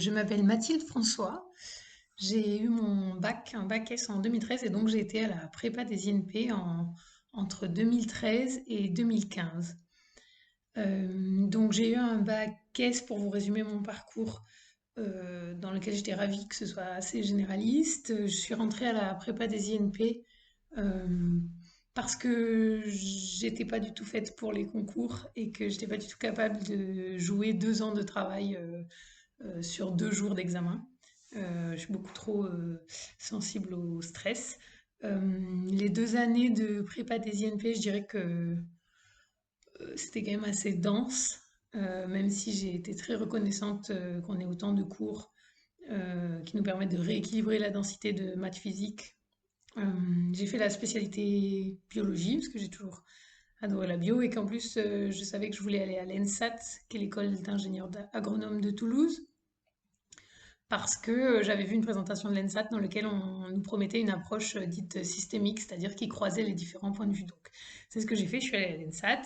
Je m'appelle Mathilde François. J'ai eu mon bac, un bac S en 2013 et donc j'ai été à la prépa des INP entre 2013 et 2015. Donc j'ai eu un bac S pour vous résumer mon parcours dans lequel j'étais ravie que ce soit assez généraliste. Je suis rentrée à la prépa des INP euh, parce que j'étais pas du tout faite pour les concours et que j'étais pas du tout capable de jouer 2 ans de travail sur 2 jours d'examen. Je suis beaucoup trop sensible au stress. Les 2 années de prépa des INP, je dirais que c'était quand même assez dense, même si j'ai été très reconnaissante qu'on ait autant de cours qui nous permettent de rééquilibrer la densité de maths physique. J'ai fait la spécialité biologie, parce que j'ai toujours adoré la bio, et qu'en plus, je savais que je voulais aller à l'ENSAT, qui est l'école d'ingénieurs agronomes de Toulouse, parce que j'avais vu une présentation de l'ENSAT dans laquelle on nous promettait une approche dite systémique, c'est-à-dire qui croisait les différents points de vue. Donc, c'est ce que j'ai fait, je suis allée à l'ENSAT.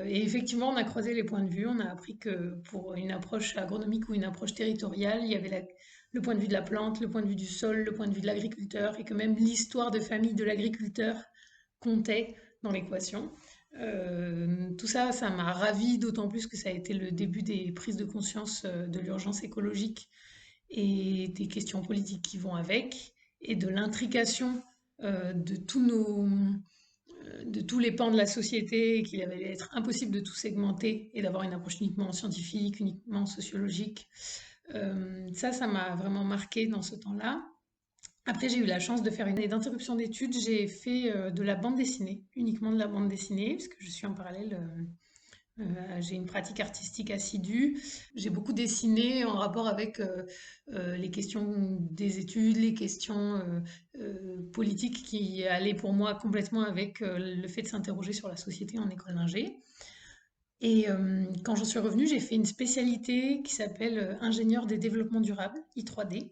Et effectivement, on a croisé les points de vue, on a appris que pour une approche agronomique ou une approche territoriale, il y avait le point de vue de la plante, le point de vue du sol, le point de vue de l'agriculteur, et que même l'histoire de famille de l'agriculteur comptait dans l'équation. Tout ça, ça m'a ravie, d'autant plus que ça a été le début des prises de conscience de l'urgence écologique et des questions politiques qui vont avec, et de l'intrication de tous les pans de la société, et qu'il allait être impossible de tout segmenter et d'avoir une approche uniquement scientifique, uniquement sociologique. Ça m'a vraiment marqué dans ce temps-là. Après, j'ai eu la chance de faire une année d'interruption d'études. J'ai fait de la bande dessinée, uniquement de la bande dessinée, parce que je suis en parallèle j'ai une pratique artistique assidue. J'ai beaucoup dessiné en rapport avec les questions des études, les questions politiques qui allaient pour moi complètement avec le fait de s'interroger sur la société en école d'ingé. Et quand j'en suis revenue, j'ai fait une spécialité qui s'appelle ingénieur des développements durables, I3D,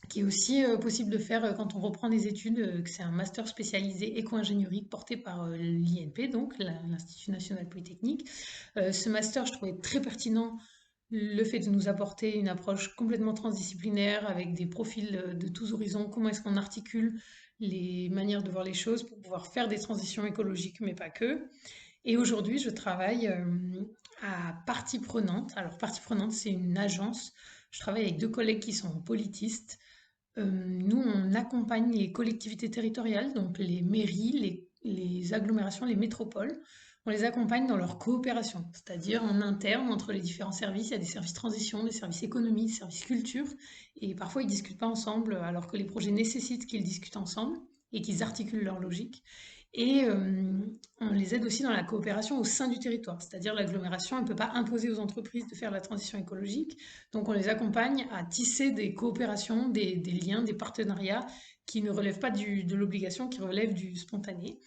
qui est aussi possible de faire quand on reprend des études, que c'est un master spécialisé éco-ingénierie porté par l'INP, donc l'Institut national polytechnique. Ce master, je trouvais très pertinent le fait de nous apporter une approche complètement transdisciplinaire avec des profils de tous horizons. Comment est-ce qu'on articule les manières de voir les choses pour pouvoir faire des transitions écologiques, mais pas que. Et aujourd'hui, je travaille à Partie Prenante. Alors, Partie Prenante, c'est une agence. Je travaille avec 2 collègues qui sont politistes. Nous, on accompagne les collectivités territoriales, donc les mairies, les agglomérations, les métropoles. On les accompagne dans leur coopération, c'est-à-dire en interne entre les différents services. Il y a des services transition, des services économie, des services culture, et parfois ils ne discutent pas ensemble alors que les projets nécessitent qu'ils discutent ensemble et qu'ils articulent leur logique. Et on les aide aussi dans la coopération au sein du territoire, c'est-à-dire l'agglomération, elle ne peut pas imposer aux entreprises de faire la transition écologique, donc on les accompagne à tisser des coopérations, des liens, des partenariats qui ne relèvent pas de l'obligation, qui relèvent du spontané.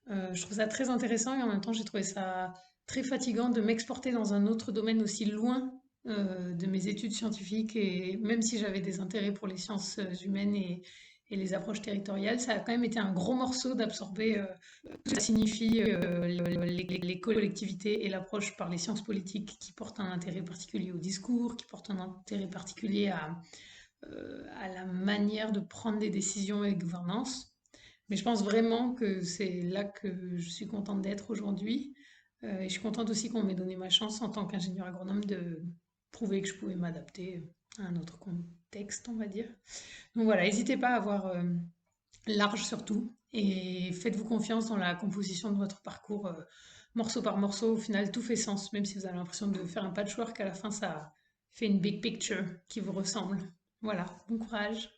Je trouve ça très intéressant et en même temps j'ai trouvé ça très fatigant de m'exporter dans un autre domaine aussi loin de mes études scientifiques, et même si j'avais des intérêts pour les sciences humaines et les approches territoriales, ça a quand même été un gros morceau d'absorber tout ce que ça signifie les collectivités et l'approche par les sciences politiques qui portent un intérêt particulier au discours, qui portent un intérêt particulier à la manière de prendre des décisions et de gouvernance. Mais je pense vraiment que c'est là que je suis contente d'être aujourd'hui. Et je suis contente aussi qu'on m'ait donné ma chance en tant qu'ingénieur agronome de prouver que je pouvais m'adapter à un autre contexte, on va dire. Donc voilà, n'hésitez pas à avoir large surtout et faites-vous confiance dans la composition de votre parcours morceau par morceau. Au final, tout fait sens, même si vous avez l'impression de faire un patchwork, à la fin, ça fait une big picture qui vous ressemble. Voilà, bon courage.